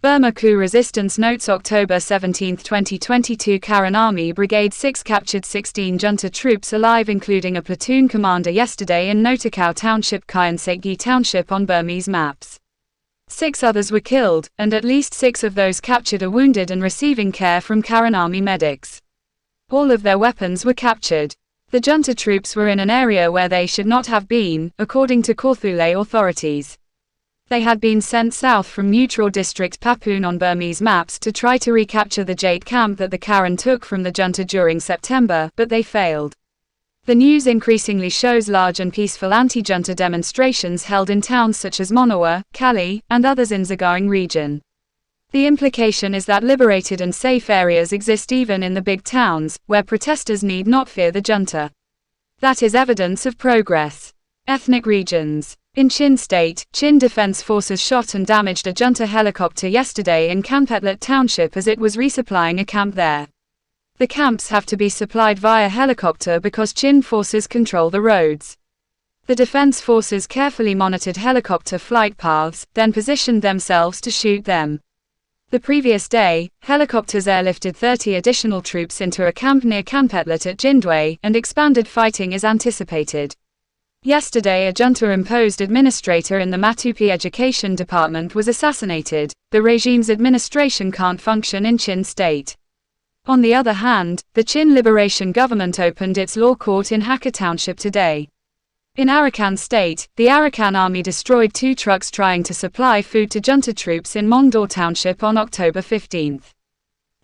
Burma coup resistance notes October 17, 2022 Karen Army Brigade 6 captured 16 junta troops alive including a platoon commander yesterday in Notakaw Township, Kyainseikgyi Township on Burmese maps. 6 others were killed, and at least 6 of those captured are wounded and receiving care from Karen Army medics. All of their weapons were captured. The junta troops were in an area where they should not have been, according to Kawthoolei authorities. They had been sent south from Mutraw District papun on Burmese maps to try to recapture the Jayt camp that the Karen took from the junta during September, but they failed. The news increasingly shows large and peaceful anti-junta demonstrations held in towns such as Monywa, Kalay, and others in Sagaing Region. The implication is that liberated and safe areas exist even in the big towns, where protesters need not fear the junta. That is evidence of progress. Ethnic regions. In Chin State, Chin Defense Forces shot and damaged a junta helicopter yesterday in Kyainseikgyi Township as it was resupplying a camp there. The camps have to be supplied via helicopter because Chin forces control the roads. The defense forces carefully monitored helicopter flight paths, then positioned themselves to shoot them. The previous day, helicopters airlifted 30 additional troops into a camp near Kyainseikgyi at Jindway, and expanded fighting is anticipated. Yesterday a junta-imposed administrator in the Matupi Education Department was assassinated. The regime's administration can't function in Chin State. On the other hand, the Chin Liberation Government opened its law court in Hakka Township today. In Arakan State, the Arakan Army destroyed 2 trucks trying to supply food to junta troops in Mutraw Township on October 15.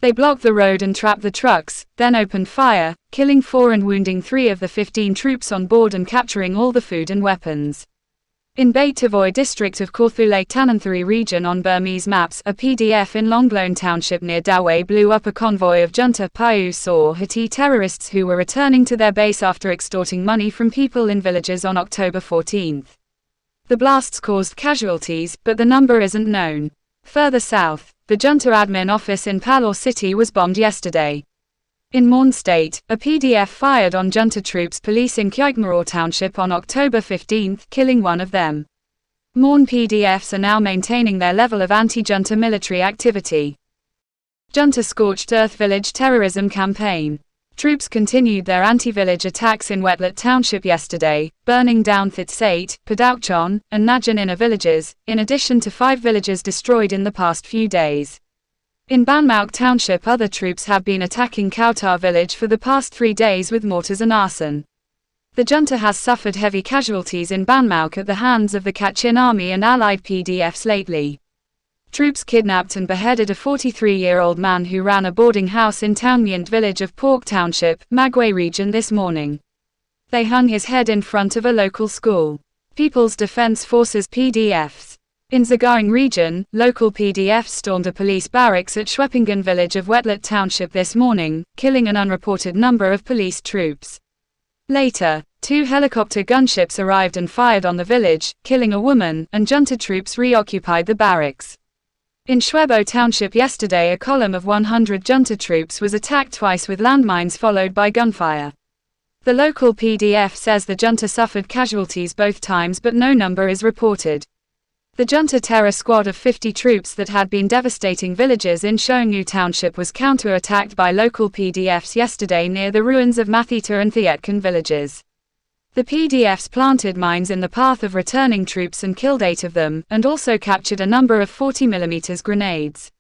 They blocked the road and trapped the trucks, then opened fire, killing 4 and wounding 3 of the 15 troops on board and capturing all the food and weapons. In Mutraw District of Kawthoolei Region on Burmese maps, a PDF in Longlone Township near Dawei blew up a convoy of junta Hati terrorists who were returning to their base after extorting money from people in villages on October 14. The blasts caused casualties, but the number isn't known. Further south, the junta admin office in Palor City was bombed yesterday. In Mon State, a PDF fired on junta troops police in Kyainseikgyi Township on October 15, killing 1 of them. Mon PDFs are now maintaining their level of anti-junta military activity. Junta scorched earth village terrorism campaign. Troops continued their anti-village attacks in Wetlet Township yesterday, burning down Thitsate, Padauchon, and Najanina villages, in addition to 5 villages destroyed in the past few days. In Banmauk Township other troops have been attacking Kawthoolei village for the past 3 days with mortars and arson. The junta has suffered heavy casualties in Banmauk at the hands of the Kachin Army and allied PDFs lately. Troops kidnapped and beheaded a 43-year-old man who ran a boarding house in Townmyint village of Pork Township, Magway Region this morning. They hung his head in front of a local school. People's Defense Forces PDFs. In Sagaing Region, local PDFs stormed a police barracks at Shwepingan village of Wetlet Township this morning, killing an unreported number of police troops. Later, 2 helicopter gunships arrived and fired on the village, killing a woman, and junta troops reoccupied the barracks. In Shwebo Township yesterday a column of 100 junta troops was attacked twice with landmines followed by gunfire. The local PDF says the junta suffered casualties both times but no number is reported. The junta terror squad of 50 troops that had been devastating villages in Shoengu Township was counter-attacked by local PDFs yesterday near the ruins of Mathita and Thietkan villages. The PDFs planted mines in the path of returning troops and killed 8 of them, and also captured a number of 40mm grenades.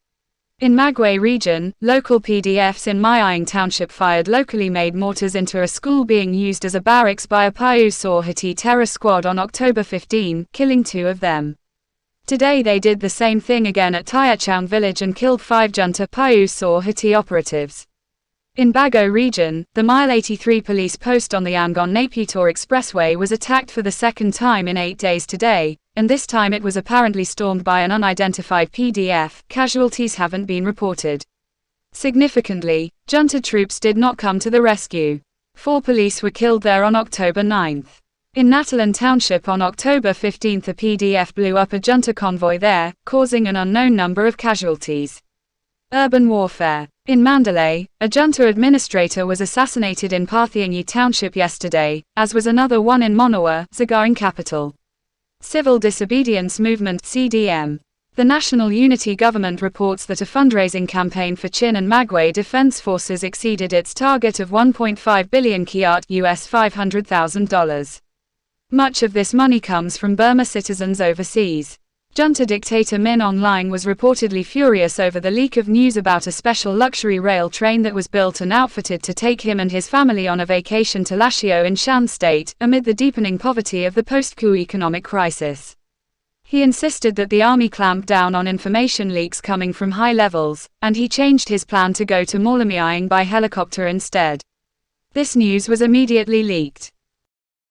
In Magway Region, local PDFs in Mying Township fired locally made mortars into a school being used as a barracks by a Hati terror squad on October 15, killing 2 of them. Today they did the same thing again at Thietchang village and killed 5 junta Hati operatives. In Bago Region, the Mile 83 police post on the Yangon-Naypyidaw Expressway was attacked for the 2nd time in 8 days today, and this time it was apparently stormed by an unidentified PDF. Casualties haven't been reported. Significantly, junta troops did not come to the rescue. 4 police were killed there on October 9. In Natalan Township on October 15 a PDF blew up a junta convoy there, causing an unknown number of casualties. Urban warfare. In Mandalay, a junta administrator was assassinated in Pathiangyi Township yesterday, as was another one in Monywa, Sagaing capital. Civil Disobedience Movement (CDM). The National Unity Government reports that a fundraising campaign for Chin and Magway Defense Forces exceeded its target of 1.5 billion kyat US $500,000. Much of this money comes from Burma citizens overseas. Junta dictator Min Aung was reportedly furious over the leak of news about a special luxury rail train that was built and outfitted to take him and his family on a vacation to Lashio in Shan State, amid the deepening poverty of the post-coup economic crisis. He insisted that the army clamped down on information leaks coming from high levels, and he changed his plan to go to Monywa by helicopter instead. This news was immediately leaked.